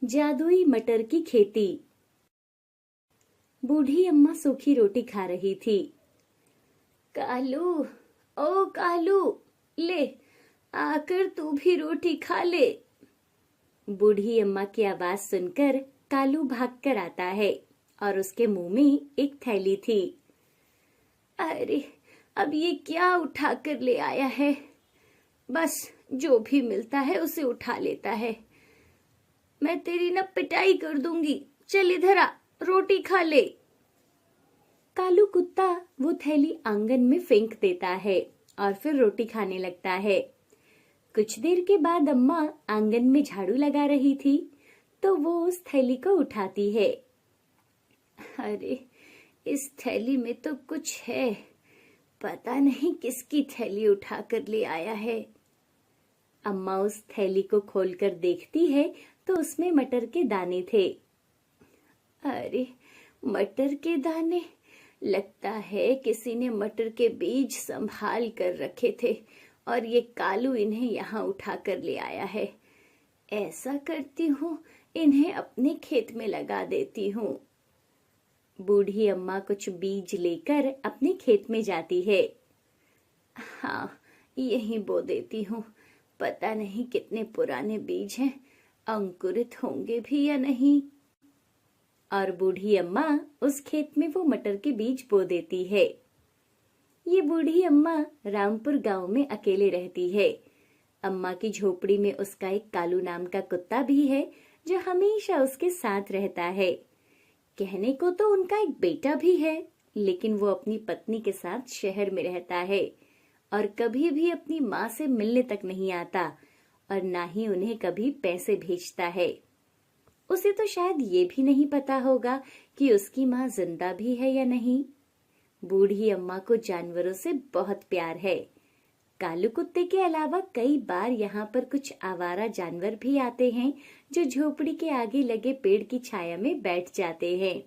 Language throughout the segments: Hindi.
जादुई मटर की खेती। बूढ़ी अम्मा सूखी रोटी खा रही थी। कालू, ओ कालू, ले आकर तू भी रोटी खा ले। बूढ़ी अम्मा की आवाज सुनकर कालू भागकर आता है और उसके मुंह में एक थैली थी। अरे, अब ये क्या उठा कर ले आया है? बस जो भी मिलता है उसे उठा लेता है। मैं तेरी न पिटाई कर दूंगी। चल इधर आ, रोटी खा ले। कालू कुत्ता वो थैली आंगन में फेंक देता है और फिर रोटी खाने लगता है। कुछ देर के बाद अम्मा आंगन में झाड़ू लगा रही थी तो वो उस थैली को उठाती है। अरे, इस थैली में तो कुछ है। पता नहीं किसकी थैली उठा कर ले आया है। अम्मा उस थैली को खोलकर देखती है तो उसमें मटर के दाने थे। अरे, मटर के दाने! लगता है किसी ने मटर के बीज संभाल कर रखे थे और ये कालू इन्हें यहाँ उठा कर ले आया है। ऐसा करती हूँ, इन्हें अपने खेत में लगा देती हूँ। बूढ़ी अम्मा कुछ बीज लेकर अपने खेत में जाती है। हाँ, यहीं बो देती हूँ। पता नहीं कितने पुराने बीज हैं, अंकुरित होंगे भी या नहीं। और बूढ़ी अम्मा उस खेत में वो मटर के बीज बो देती है। ये बूढ़ी अम्मा रामपुर गांव में अकेले रहती है। अम्मा की झोपड़ी में उसका एक कालू नाम का कुत्ता भी है जो हमेशा उसके साथ रहता है। कहने को तो उनका एक बेटा भी है, लेकिन वो अपनी पत्नी के साथ शहर में रहता है और कभी भी अपनी माँ से मिलने तक नहीं आता और ना ही उन्हें कभी पैसे भेजता है। उसे तो शायद ये भी नहीं पता होगा कि उसकी माँ जिंदा भी है या नहीं। बूढ़ी अम्मा को जानवरों से बहुत प्यार है। कालू कुत्ते के अलावा कई बार यहाँ पर कुछ आवारा जानवर भी आते हैं जो झोपड़ी के आगे लगे पेड़ की छाया में बैठ जाते हैं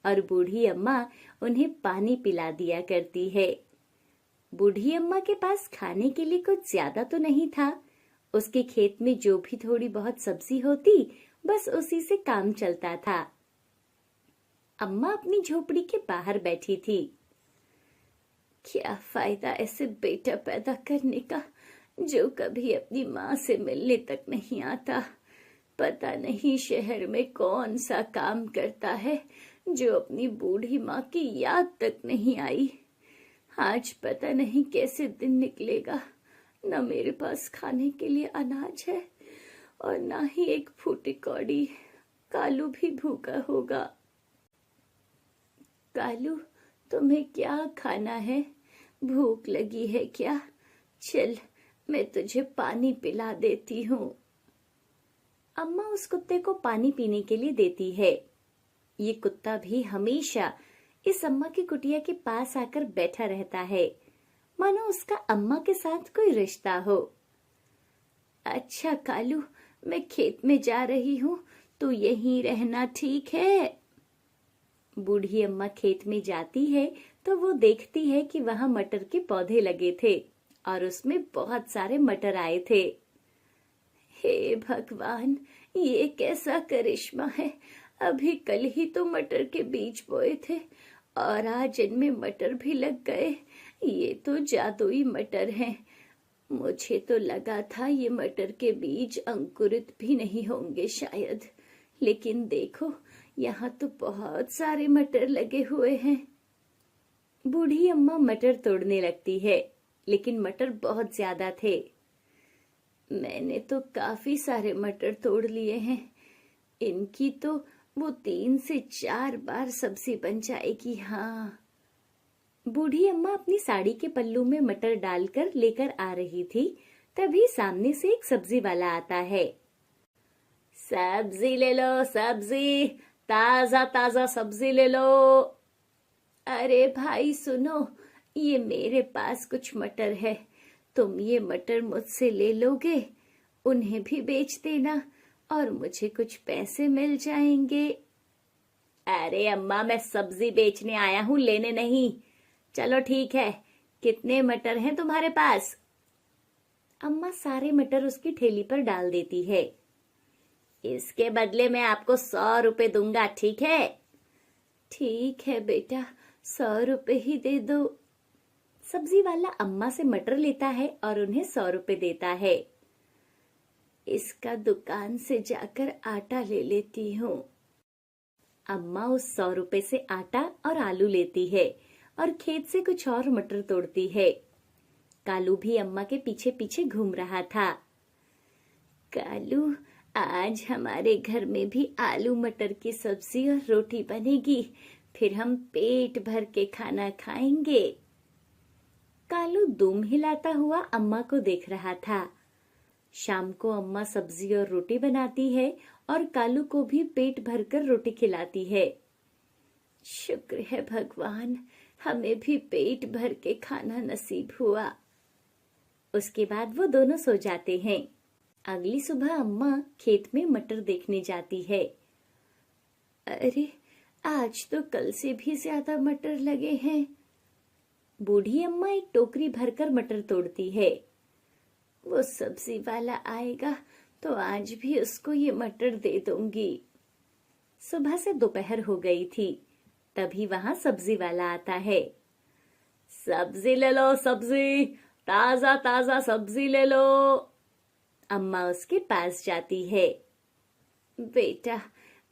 और बूढ़ी अम्मा उन्हें पानी पिला दिया करती है। बूढ़ी अम्मा के पास खाने के लिए कुछ ज्यादा तो नहीं था। उसके खेत में जो भी थोड़ी बहुत सब्जी होती, बस उसी से काम चलता था। अम्मा अपनी झोपड़ी के बाहर बैठी थी। क्या फायदा ऐसे बेटा पैदा करने का जो कभी अपनी माँ से मिलने तक नहीं आता। पता नहीं शहर में कौन सा काम करता है जो अपनी बूढ़ी माँ की याद तक नहीं आई। आज पता नहीं कैसे दिन निकलेगा। न मेरे पास खाने के लिए अनाज है और ना ही एक फूटी कौड़ी। कालू भी भूखा होगा। कालू, तुम्हें क्या खाना है? भूख लगी है क्या? चल, मैं तुझे पानी पिला देती हूँ। अम्मा उस कुत्ते को पानी पीने के लिए देती है। ये कुत्ता भी हमेशा इस अम्मा की कुटिया के पास आकर बैठा रहता है, मानो उसका अम्मा के साथ कोई रिश्ता हो। अच्छा कालू, मैं खेत में जा रही हूँ, तू यहीं रहना, ठीक है? बूढ़ी अम्मा खेत में जाती है तो वो देखती है कि वहां मटर के पौधे लगे थे और उसमें बहुत सारे मटर आए थे। हे भगवान, ये कैसा करिश्मा है! अभी कल ही तो मटर के बीज बोए थे और आज इनमें मटर भी लग गए। ये तो जादुई मटर हैं। मुझे तो लगा था ये मटर के बीज अंकुरित भी नहीं होंगे शायद, लेकिन देखो, यहाँ तो बहुत सारे मटर लगे हुए हैं। बूढ़ी अम्मा मटर तोड़ने लगती है, लेकिन मटर बहुत ज्यादा थे। मैंने तो काफी सारे मटर तोड़ लिए हैं। इनकी तो वो 3 से 4 बार सब्जी बन जाएगी। हाँ। बूढ़ी अम्मा अपनी साड़ी के पल्लू में मटर डालकर लेकर आ रही थी, तभी सामने से एक सब्जी वाला आता है। सब्जी ले लो, सब्जी, ताजा ताजा सब्जी ले लो। अरे भाई सुनो, ये मेरे पास कुछ मटर है, तुम ये मटर मुझसे ले लोगे, उन्हें भी बेच देना और मुझे कुछ पैसे मिल जाएंगे। अरे अम्मा, मैं सब्जी बेचने आया हूँ, लेने नहीं। चलो ठीक है, कितने मटर हैं तुम्हारे पास? अम्मा सारे मटर उसकी ठेली पर डाल देती है। इसके बदले मैं आपको 100 रुपए दूंगा, ठीक है? ठीक है बेटा, 100 रुपए ही दे दो। सब्जी वाला अम्मा से मटर लेता है और उन्हें 100 रुपए देता है। इसका दुकान से जाकर आटा ले लेती हूँ। अम्मा उस 100 रुपए से आटा और आलू लेती है और खेत से कुछ और मटर तोड़ती है। कालू भी अम्मा के पीछे पीछे घूम रहा था। कालू, आज हमारे घर में भी आलू मटर की सब्जी और रोटी बनेगी, फिर हम पेट भर के खाना खाएंगे। कालू दुम हिलाता हुआ अम्मा को देख रहा था। शाम को अम्मा सब्जी और रोटी बनाती है और कालू को भी पेट भरकर रोटी खिलाती है। शुक्र है भगवान, हमें भी पेट भर के खाना नसीब हुआ। उसके बाद वो दोनों सो जाते हैं। अगली सुबह अम्मा खेत में मटर देखने जाती है। अरे, आज तो कल से भी ज्यादा मटर लगे हैं। बूढ़ी अम्मा एक टोकरी भरकर मटर तोड़ती है। वो सब्जी वाला आएगा तो आज भी उसको ये मटर दे दूंगी। सुबह से दोपहर हो गई थी, तभी वहां सब्जी वाला आता है। सब्जी ले लो, सब्जी, ताजा ताजा सब्जी ले लो। अम्मा उसके पास जाती है। बेटा,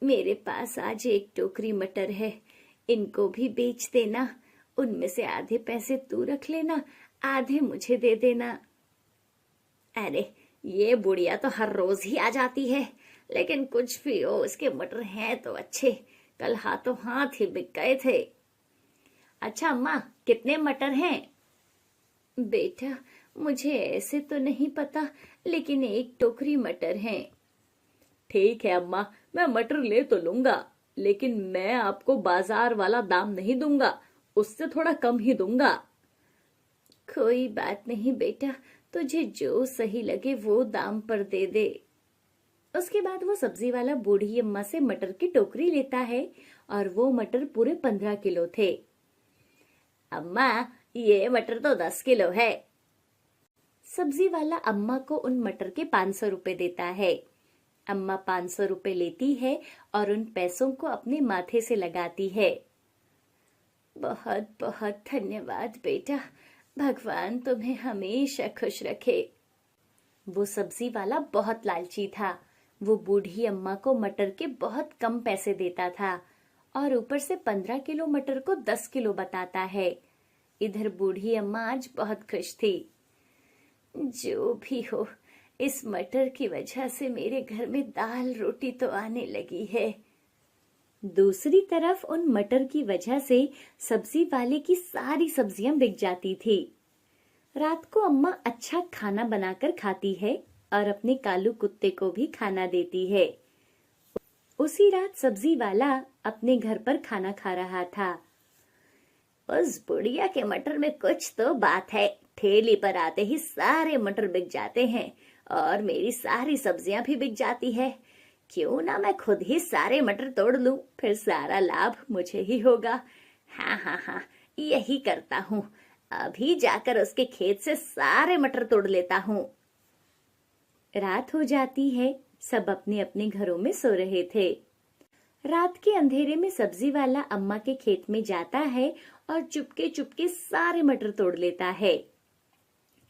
मेरे पास आज एक टोकरी मटर है, इनको भी बेच देना। उनमें से आधे पैसे तू रख लेना, आधे मुझे दे देना। अरे, ये बुढ़िया तो हर रोज ही आ जाती है, लेकिन कुछ भी हो, उसके मटर हैं तो अच्छे। कल हाथों हाथ ही बिक गए थे। अच्छा अम्मा, कितने मटर हैं? बेटा, मुझे ऐसे तो नहीं पता, लेकिन एक टोकरी मटर है। ठीक है अम्मा, मैं मटर ले तो लूंगा, लेकिन मैं आपको बाजार वाला दाम नहीं दूंगा, उससे थोड़ा कम ही दूंगा। कोई बात नहीं बेटा, तुझे जो सही लगे वो दाम पर दे दे। उसके बाद वो सब्जी वाला बूढ़ी अम्मा से मटर की टोकरी लेता है और वो मटर पूरे 15 किलो थे। अम्मा, ये मटर तो 10 किलो है। सब्जी वाला अम्मा को उन मटर के 500 रुपए देता है। अम्मा 500 रुपए लेती है और उन पैसों को अपने माथे से लगाती है। बहुत बहुत धन्यवाद बेटा, भगवान तुम्हें हमेशा खुश रखे। वो सब्जी वाला बहुत लालची था। वो बूढ़ी अम्मा को मटर के बहुत कम पैसे देता था और ऊपर से 15 किलो मटर को 10 किलो बताता है। इधर बूढ़ी अम्मा आज बहुत खुश थी। जो भी हो, इस मटर की वजह से मेरे घर में दाल रोटी तो आने लगी है। दूसरी तरफ उन मटर की वजह से सब्जी वाले की सारी सब्जियां बिक जाती थी। रात को अम्मा अच्छा खाना बनाकर खाती है और अपने कालू कुत्ते को भी खाना देती है। उसी रात सब्जी वाला अपने घर पर खाना खा रहा था। उस बुढ़िया के मटर में कुछ तो बात है। ठेली पर आते ही सारे मटर बिक जाते हैं और मेरी सारी सब्जियां भी बिक जाती है। क्यों ना मैं खुद ही सारे मटर तोड़ लूं, फिर सारा लाभ मुझे ही होगा। हाँ हाँ हाँ, यही करता हूँ। अभी जाकर उसके खेत से सारे मटर तोड़ लेता हूँ। रात हो जाती है। सब अपने अपने घरों में सो रहे थे। रात के अंधेरे में सब्जी वाला अम्मा के खेत में जाता है और चुपके चुपके सारे मटर तोड़ लेता है।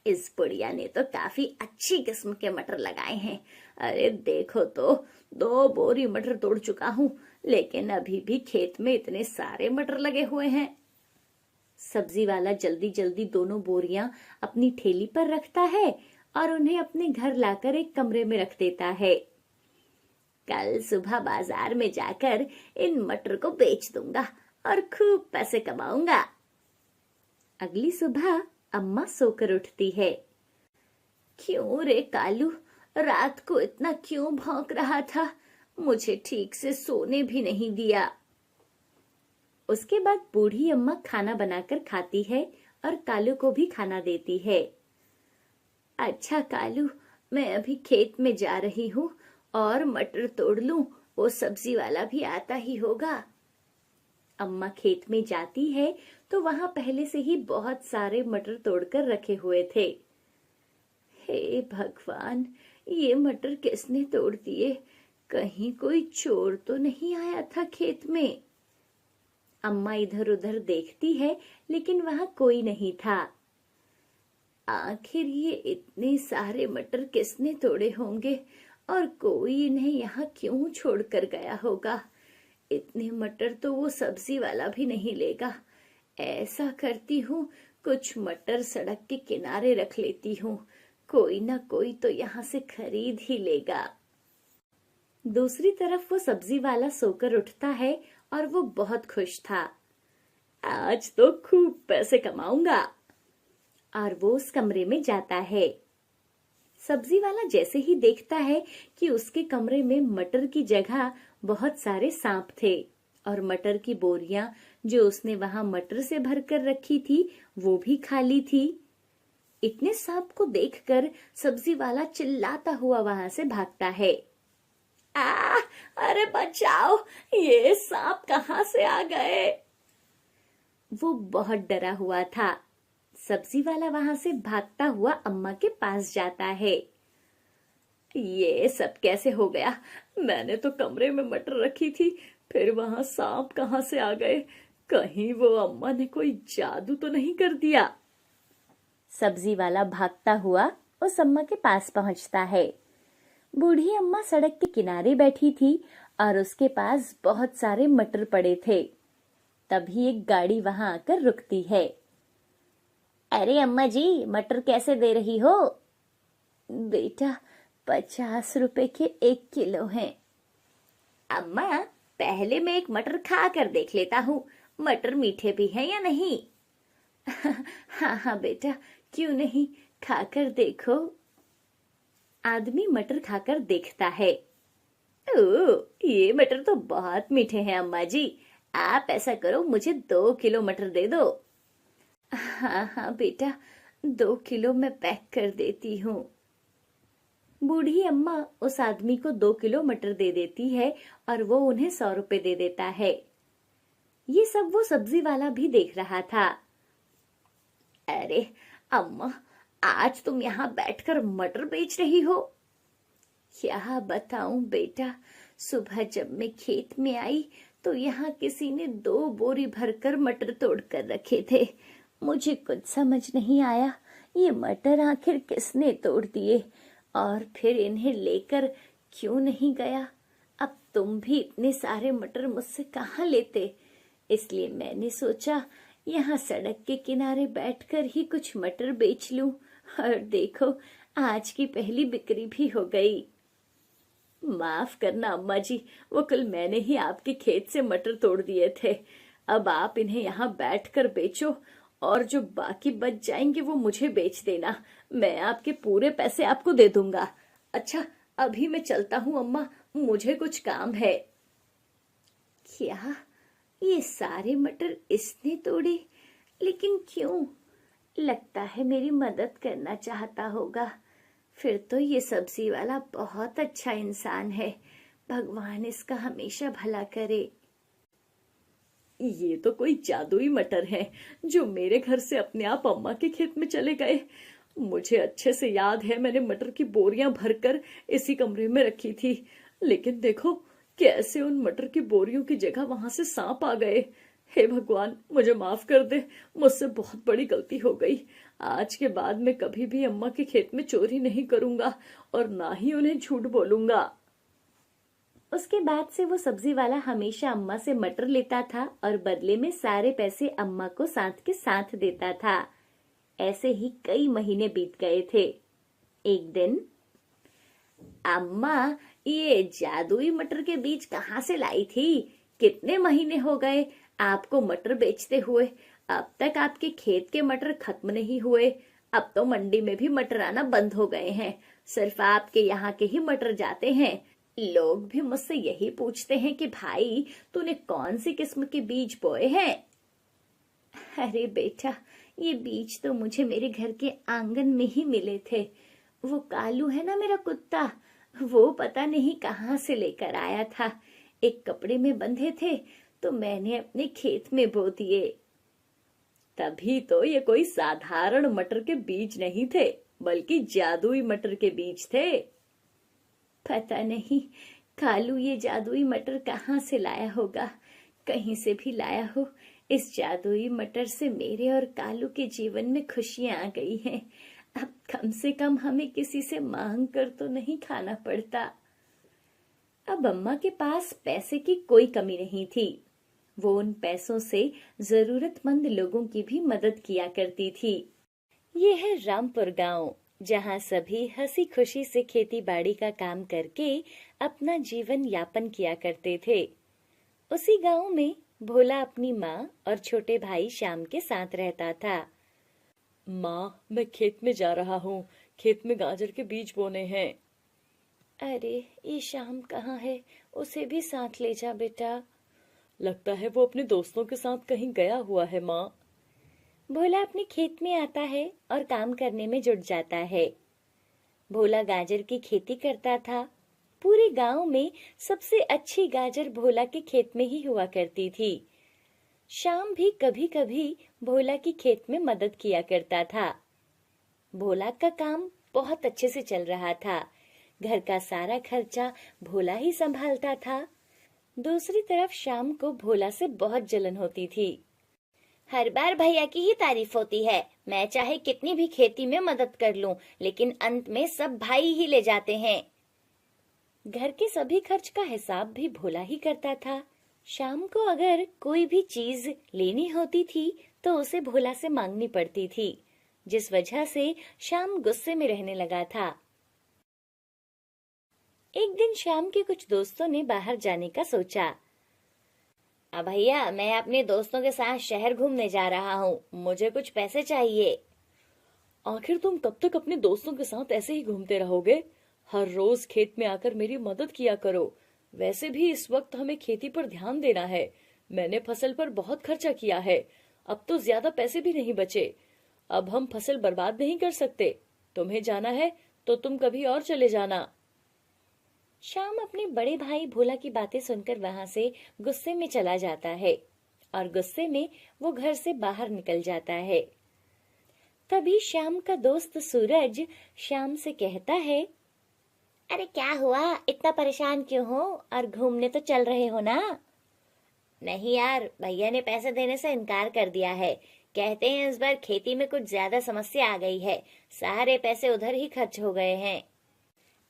इस बुढ़िया ने तो काफी अच्छी किस्म के मटर लगाए हैं। अरे देखो तो, 2 बोरी मटर तोड़ चुका हूँ, लेकिन अभी भी खेत में इतने सारे मटर लगे हुए हैं। सब्जी वाला जल्दी जल्दी दोनों बोरियां अपनी ठेली पर रखता है और उन्हें अपने घर लाकर एक कमरे में रख देता है। कल सुबह बाजार में जाकर इन मटर को बेच दूंगा और खूब पैसे कमाऊंगा। अगली सुबह अम्मा सोकर उठती है। क्यों रे कालू, रात को इतना क्यों भौंक रहा था? मुझे ठीक से सोने भी नहीं दिया। उसके बाद बूढ़ी अम्मा खाना बनाकर खाती है और कालू को भी खाना देती है। अच्छा कालू, मैं अभी खेत में जा रही हूँ और मटर तोड़ लूं, वो सब्जी वाला भी आता ही होगा। अम्मा खेत में जाती है तो वहां पहले से ही बहुत सारे मटर तोड़कर रखे हुए थे। हे भगवान, ये मटर किसने तोड़ दिए? कहीं कोई चोर तो नहीं आया था खेत में। अम्मा इधर उधर देखती है लेकिन वहां कोई नहीं था। आखिर ये इतने सारे मटर किसने तोड़े होंगे और कोई इन्हें यहाँ क्यों छोड़कर गया होगा। इतने मटर तो वो सब्जी वाला भी नहीं लेगा। ऐसा करती हूँ, कुछ मटर सड़क के किनारे रख लेती हूँ, कोई ना कोई तो यहाँ से खरीद ही लेगा। दूसरी तरफ वो सब्जी वाला सोकर उठता है और वो बहुत खुश था। आज तो खूब पैसे कमाऊंगा। और वो उस कमरे में जाता है। सब्जी वाला जैसे ही देखता है कि उसके कमरे में मटर की जगह बहुत सारे सांप थे और मटर की बोरियां जो उसने वहां मटर से भरकर रखी थी वो भी खाली थी। इतने सांप को देखकर सब्जी वाला चिल्लाता हुआ वहां से भागता है। अरे बचाओ, ये सांप कहाँ से आ गए। वो बहुत डरा हुआ था। सब्जी वाला वहां से भागता हुआ अम्मा के पास जाता है। ये सब कैसे हो गया? मैंने तो कमरे में मटर रखी थी, फिर वहां सांप कहाँ से आ गए? कहीं वो अम्मा ने कोई जादू तो नहीं कर दिया। सब्जी वाला भागता हुआ उस अम्मा के पास पहुंचता है। बूढ़ी अम्मा सड़क के किनारे बैठी थी और उसके पास बहुत सारे मटर पड़े थे। तभी एक गाड़ी वहां आकर रुकती है। अरे अम्मा जी, मटर कैसे दे रही हो? बेटा, 50 रुपए के 1 किलो हैं। अम्मा, पहले मैं एक मटर खा कर देख लेता हूँ, मटर मीठे भी हैं या नहीं। हाँ हाँ बेटा, क्यों नहीं, खाकर देखो। आदमी मटर खाकर देखता है। ओह, ये मटर तो बहुत मीठे हैं अम्मा जी। आप ऐसा करो, मुझे 2 किलो मटर दे दो। हाँ हाँ बेटा, 2 किलो मैं पैक कर देती हूँ। बूढ़ी अम्मा उस आदमी को 2 किलो मटर दे देती है और वो उन्हें 100 रुपए दे देता है। ये सब वो सब्जी वाला भी देख रहा था। अरे अम्मा, आज तुम यहाँ बैठकर मटर बेच रही हो? क्या बताऊं बेटा, सुबह जब मैं खेत में आई तो यहाँ किसी ने 2 बोरी भरकर मटर तोड़ कर रखे थे। मुझे कुछ समझ नहीं आया, ये मटर आखिर किसने तोड़ दिए और फिर इन्हें लेकर क्यों नहीं गया। अब तुम भी इतने सारे मटर मुझसे कहाँ लेते, इसलिए मैंने सोचा यहाँ सड़क के किनारे बैठकर ही कुछ मटर बेच लूं। और देखो, आज की पहली बिक्री भी हो गई। माफ करना अम्मा जी, वो कल मैंने ही आपके खेत से मटर तोड़ दिए थे। अब आप इन्हें यहाँ बैठकर बेचो और जो बाकी बच जाएंगे वो मुझे बेच देना। मैं आपके पूरे पैसे आपको दे दूंगा। अच्छा, अभी मैं चलता हूँ अम्मा, मुझे कुछ काम है। क्या ये सारे मटर इसने तोड़े? लेकिन क्यों? लगता है मेरी मदद करना चाहता होगा। फिर तो ये सब्जी वाला बहुत अच्छा इंसान है। भगवान इसका हमेशा भला करे। ये तो कोई जादुई मटर हैं जो मेरे घर से अपने आप अम्मा के खेत में चले गए। मुझे अच्छे से याद है, मैंने मटर की बोरियां भरकर इसी कमरे में रखी थी, लेकिन देखो कैसे उन मटर की बोरियों की जगह वहां से सांप आ गए। हे भगवान, मुझे माफ कर दे, मुझसे बहुत बड़ी गलती हो गई। आज के बाद मैं कभी भी अम्मा के खेत में चोरी नहीं करूंगा और ना ही उन्हें झूठ बोलूंगा। उसके बाद से वो सब्जी वाला हमेशा अम्मा से मटर लेता था और बदले में सारे पैसे अम्मा को साथ के साथ देता था। ऐसे ही कई महीने बीत गए थे। एक दिन, अम्मा, ये जादुई मटर के बीज कहाँ से लाई थी? कितने महीने हो गए आपको मटर बेचते हुए? अब तक आपके खेत के मटर खत्म नहीं हुए। अब तो मंडी में भी मटर आना बंद हो गए हैं। सिर्फ आपके यहाँ के ही मटर जाते हैं। लोग भी मुझसे यही पूछते हैं कि भाई, तूने कौन सी किस्म के बीज बोए हैं? अरे बेटा, ये बीज तो मुझे मेरे घर के आंगन में ही मिले थे। वो कालू है ना मेरा कुत्ता, वो पता नहीं कहाँ से लेकर आया था। एक कपड़े में बंधे थे तो मैंने अपने खेत में बो दिए। तभी तो ये कोई साधारण मटर के बीज नहीं थे, बल्कि जादुई मटर के बीज थे। पता नहीं कालू ये जादुई मटर कहाँ से लाया होगा? कहीं से भी लाया हो। इस जादुई मटर से मेरे और कालू के जीवन में खुशियां आ गई हैं। अब कम से कम हमें किसी से मांग कर तो नहीं खाना पड़ता। अब अम्मा के पास पैसे की कोई कमी नहीं थी। वो उन पैसों से जरूरतमंद लोगों की भी मदद किया करती थी। ये है रामपुर गांव, जहाँ सभी हंसी खुशी से खेती बाड़ी का काम करके अपना जीवन यापन किया करते थे। उसी गांव में भोला अपनी माँ और छोटे भाई श्याम के साथ रहता था। माँ, मैं खेत में जा रहा हूँ। खेत में गाजर के बीज बोने हैं। अरे, ये श्याम कहाँ है? उसे भी साथ ले जा बेटा। लगता है वो अपने दोस्तों के साथ कहीं गया हुआ है माँ। भोला अपने खेत में आता है और काम करने में जुट जाता है। भोला गाजर की खेती करता था। पूरे गांव में सबसे अच्छी गाजर भोला के खेत में ही हुआ करती थी। श्याम भी कभी कभी भोला की खेत में मदद किया करता था। भोला का काम बहुत अच्छे से चल रहा था। घर का सारा खर्चा भोला ही संभालता था। दूसरी तरफ श्याम को भोला से बहुत जलन होती थी। हर बार भैया की ही तारीफ होती है। मैं चाहे कितनी भी खेती में मदद कर लूं, लेकिन अंत में सब भाई ही ले जाते हैं। घर के सभी खर्च का हिसाब भी भोला ही करता था। शाम को अगर कोई भी चीज लेनी होती थी तो उसे भोला से मांगनी पड़ती थी, जिस वजह से श्याम गुस्से में रहने लगा था। एक दिन श्याम के कुछ दोस्तों ने बाहर जाने का सोचा। अब भैया, मैं अपने दोस्तों के साथ शहर घूमने जा रहा हूँ, मुझे कुछ पैसे चाहिए। आखिर तुम कब तक अपने दोस्तों के साथ ऐसे ही घूमते रहोगे? हर रोज खेत में आकर मेरी मदद किया करो। वैसे भी इस वक्त हमें खेती पर ध्यान देना है। मैंने फसल पर बहुत खर्चा किया है। अब तो ज्यादा पैसे भी नहीं बचे। अब हम फसल बर्बाद नहीं कर सकते। तुम्हें जाना है तो तुम कभी और चले जाना। श्याम अपने बड़े भाई भोला की बातें सुनकर वहां से गुस्से में चला जाता है और गुस्से में वो घर से बाहर निकल जाता है। तभी श्याम का दोस्त सूरज श्याम से कहता है, अरे क्या हुआ, इतना परेशान क्यों हो? और घूमने तो चल रहे हो ना? नहीं यार, भैया ने पैसे देने से इनकार कर दिया है। कहते हैं इस बार खेती में कुछ ज्यादा समस्या आ गई है, सारे पैसे उधर ही खर्च हो गए हैं।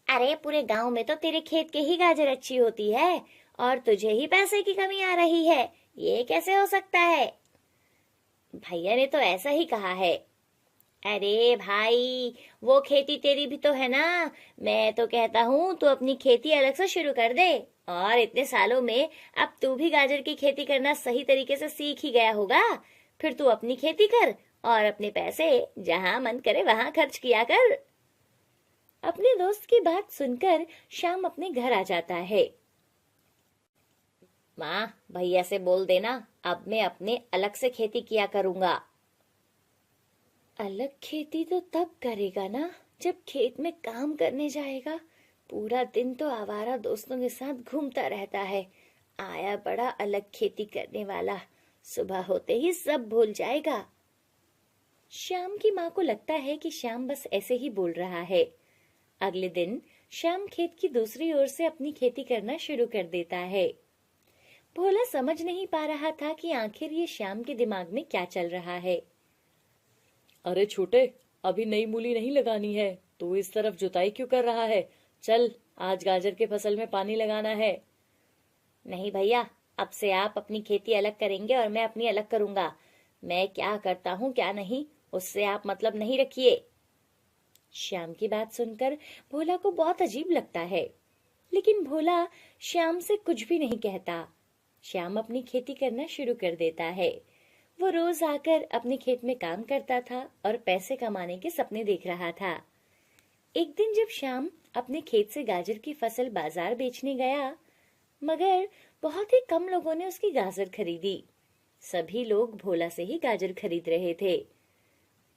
अरे, पूरे गांव में तो तेरे खेत के ही गाजर अच्छी होती है और तुझे ही पैसे की कमी आ रही है। ये कैसे हो सकता है? भैया ने तो ऐसा ही कहा है। अरे भाई, वो खेती तेरी भी तो है ना। मैं तो कहता हूँ तू अपनी खेती अलग से शुरू कर दे। और इतने सालों में अब तू भी गाजर की खेती करना सही तरीके से सीख ही गया होगा। फिर तू अपनी खेती कर और अपने पैसे जहाँ मन करे वहां खर्च किया कर। अपने दोस्त की बात सुनकर श्याम अपने घर आ जाता है। माँ, भैया से बोल देना अब मैं अपने अलग से खेती किया करूंगा। अलग खेती तो तब करेगा ना जब खेत में काम करने जाएगा। पूरा दिन तो आवारा दोस्तों के साथ घूमता रहता है। आया बड़ा अलग खेती करने वाला, सुबह होते ही सब भूल जाएगा। श्याम की माँ को लगता है कि श्याम बस ऐसे ही बोल रहा है। अगले दिन श्याम खेत की दूसरी ओर से अपनी खेती करना शुरू कर देता है। भोला समझ नहीं पा रहा था कि आखिर ये श्याम के दिमाग में क्या चल रहा है। अरे छोटे, अभी नई मूली नहीं लगानी है तो इस तरफ जुताई क्यों कर रहा है? चल, आज गाजर के फसल में पानी लगाना है। नहीं भैया, अब से आप अपनी खेती अलग करेंगे और मैं अपनी अलग करूंगा। मैं क्या करता हूँ क्या नहीं, उससे आप मतलब नहीं रखिए। श्याम की बात सुनकर भोला को बहुत अजीब लगता है, लेकिन भोला श्याम से कुछ भी नहीं कहता। श्याम अपनी खेती करना शुरू कर देता है। वो रोज आकर अपने खेत में काम करता था और पैसे कमाने के सपने देख रहा था। एक दिन जब श्याम अपने खेत से गाजर की फसल बाजार बेचने गया, मगर बहुत ही कम लोगों ने उसकी गाजर खरीदी। सभी लोग भोला से ही गाजर खरीद रहे थे।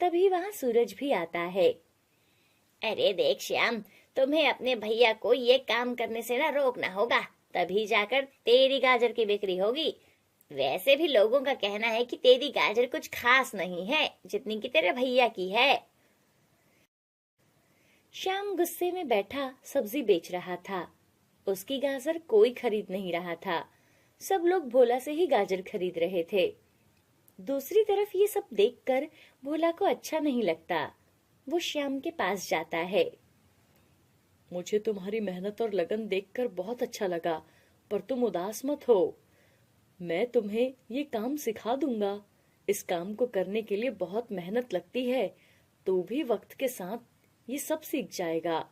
तभी वहां सूरज भी आता है। अरे देख श्याम, तुम्हें अपने भैया को ये काम करने से ना रोकना होगा, तभी जाकर तेरी गाजर की बिक्री होगी। वैसे भी लोगों का कहना है कि तेरी गाजर कुछ खास नहीं है जितनी कि तेरे भैया की है। श्याम गुस्से में बैठा सब्जी बेच रहा था। उसकी गाजर कोई खरीद नहीं रहा था। सब लोग भोला से ही गाजर खरीद रहे थे। दूसरी तरफ ये सब देखकर भोला को अच्छा नहीं लगता। वो श्याम के पास जाता है। मुझे तुम्हारी मेहनत और लगन देखकर बहुत अच्छा लगा, पर तुम उदास मत हो। मैं तुम्हें ये काम सिखा दूंगा। इस काम को करने के लिए बहुत मेहनत लगती है। तू भी वक्त के साथ ये सब सीख जाएगा।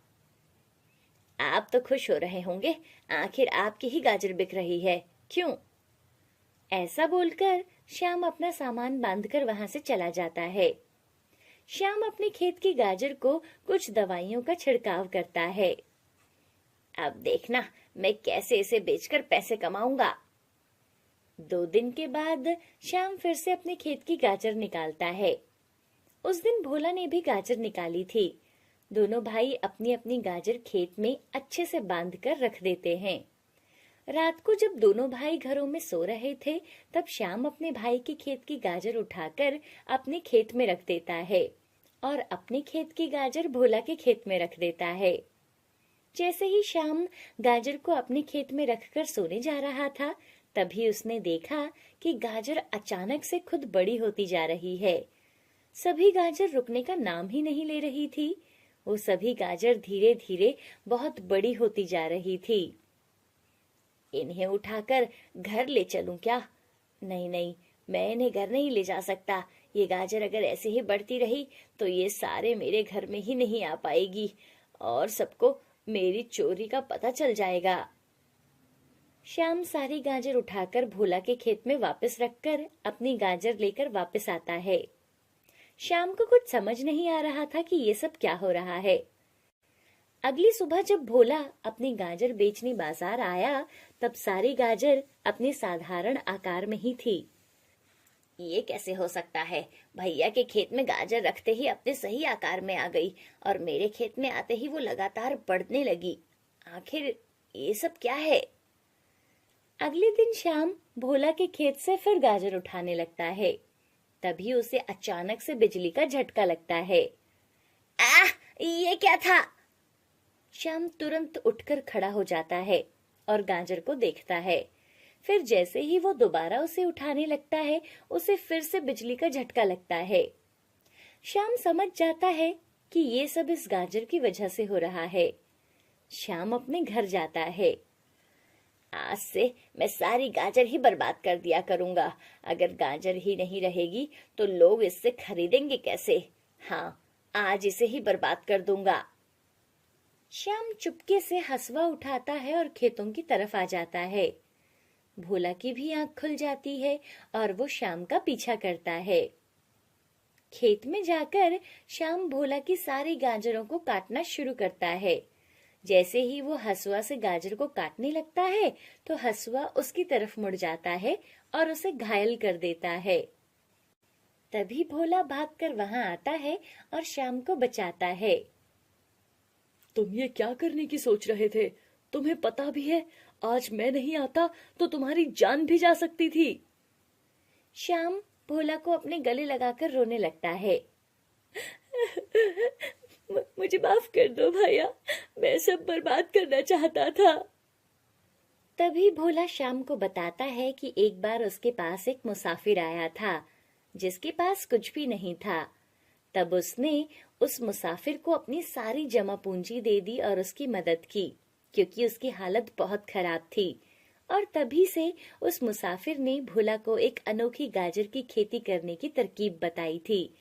आप तो खुश हो रहे होंगे, आखिर आपकी ही गाजर बिक रही है, क्यों? ऐसा बोलकर श्याम अपना सामान बांधकर वहां से चला जाता है। श्याम अपने खेत की गाजर को कुछ दवाइयों का छिड़काव करता है। अब देखना मैं कैसे इसे बेचकर पैसे कमाऊंगा। 2 दिन के बाद श्याम फिर से अपने खेत की गाजर निकालता है। उस दिन भोला ने भी गाजर निकाली थी। दोनों भाई अपनी अपनी गाजर खेत में अच्छे से बांध कर रख देते हैं। रात को जब दोनों भाई घरों में सो रहे थे, तब श्याम अपने भाई के खेत की गाजर उठाकर अपने खेत में रख देता है और अपने खेत की गाजर भोला के खेत में रख देता है। जैसे ही श्याम गाजर को अपने खेत में रखकर सोने जा रहा था, तभी उसने देखा कि गाजर अचानक से खुद बड़ी होती जा रही है। सभी गाजर रुकने का नाम ही नहीं ले रही थी। वो सभी गाजर धीरे धीरे बहुत बड़ी होती जा रही थी। इन्हें उठाकर घर ले चलूं क्या? नहीं नहीं, मैं इन्हें घर नहीं ले जा सकता। ये गाजर अगर ऐसे ही बढ़ती रही तो ये सारे मेरे घर में ही नहीं आ पाएगी और सबको मेरी चोरी का पता चल जाएगा। श्याम सारी गाजर उठाकर भोला के खेत में वापस रखकर अपनी गाजर लेकर वापस आता है। श्याम को कुछ समझ नहीं आ रहा था कि ये सब क्या हो रहा है। अगली सुबह जब भोला अपनी गाजर बेचने बाजार आया, तब सारी गाजर अपने साधारण आकार में ही थी। ये कैसे हो सकता है? भैया के खेत में गाजर रखते ही अपने सही आकार में आ गई और मेरे खेत में आते ही वो लगातार बढ़ने लगी। आखिर ये सब क्या है? अगले दिन शाम भोला के खेत से फिर गाजर उठाने लगता है। तभी उसे अचानक से बिजली का झटका लगता है। आह! ये क्या था? श्याम तुरंत उठकर खड़ा हो जाता है और गाजर को देखता है। फिर जैसे ही वो दोबारा उसे उठाने लगता है, उसे फिर से बिजली का झटका लगता है। श्याम समझ जाता है कि ये सब इस गाजर की वजह से हो रहा है। श्याम अपने घर जाता है। आज से मैं सारी गाजर ही बर्बाद कर दिया करूंगा। अगर गाजर ही नहीं रहेगी तो लोग इससे खरीदेंगे कैसे? हाँ, आज इसे ही बर्बाद कर दूंगा। श्याम चुपके से हसुआ उठाता है और खेतों की तरफ आ जाता है। भोला की भी आंख खुल जाती है और वो श्याम का पीछा करता है। खेत में जाकर श्याम भोला की सारी गाजरों को काटना शुरू करता है। जैसे ही वो हसुआ से गाजर को काटने लगता है, तो हसुआ उसकी तरफ मुड़ जाता है और उसे घायल कर देता है। तभी भोला भागकर वहां आता है और श्याम को बचाता है। तुम ये क्या करने की सोच रहे थे? तुम्हें पता भी है आज मैं नहीं आता तो तुम्हारी जान भी जा सकती थी। श्याम भोला को अपने गले लगाकर रोने लगता है। मुझे माफ कर दो भैया, मैं सब बर्बाद करना चाहता था। तभी भोला श्याम को बताता है कि एक बार उसके पास एक मुसाफिर आया था जिसके पास कुछ भी नहीं था। तब उसने उस मुसाफिर को अपनी सारी जमा पूंजी दे दी और उसकी मदद की, क्योंकि उसकी हालत बहुत खराब थी। और तभी से उस मुसाफिर ने भोला को एक अनोखी गाजर की खेती करने की तरकीब बताई थी,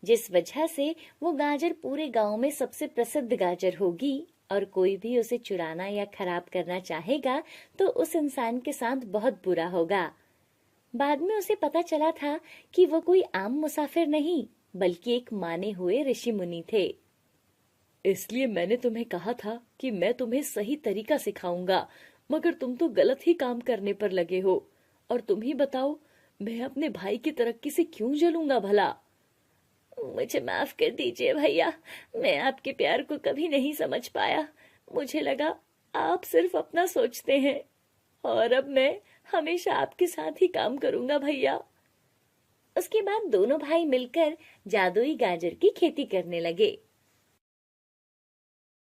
जिस वजह से वो गाजर पूरे गांव में सबसे प्रसिद्ध गाजर होगी और कोई भी उसे चुराना या खराब करना चाहेगा तो उस इंसान के साथ बहुत बुरा होगा। बाद में उसे पता चला था कि वो कोई आम मुसाफिर नहीं, बल्कि एक माने हुए ऋषि मुनि थे। इसलिए मैंने तुम्हें कहा था कि मैं तुम्हें सही तरीका सिखाऊंगा, मगर तुम तो गलत ही काम करने पर लगे हो। और तुम ही बताओ, मैं अपने भाई की तरक्की से क्यों जलूंगा भला? मुझे माफ कर दीजिए भैया, मैं आपके प्यार को कभी नहीं समझ पाया। मुझे लगा आप सिर्फ अपना सोचते हैं, और अब मैं हमेशा आपके साथ ही काम करूंगा भैया। उसके बाद दोनों भाई मिलकर जादुई गाजर की खेती करने लगे।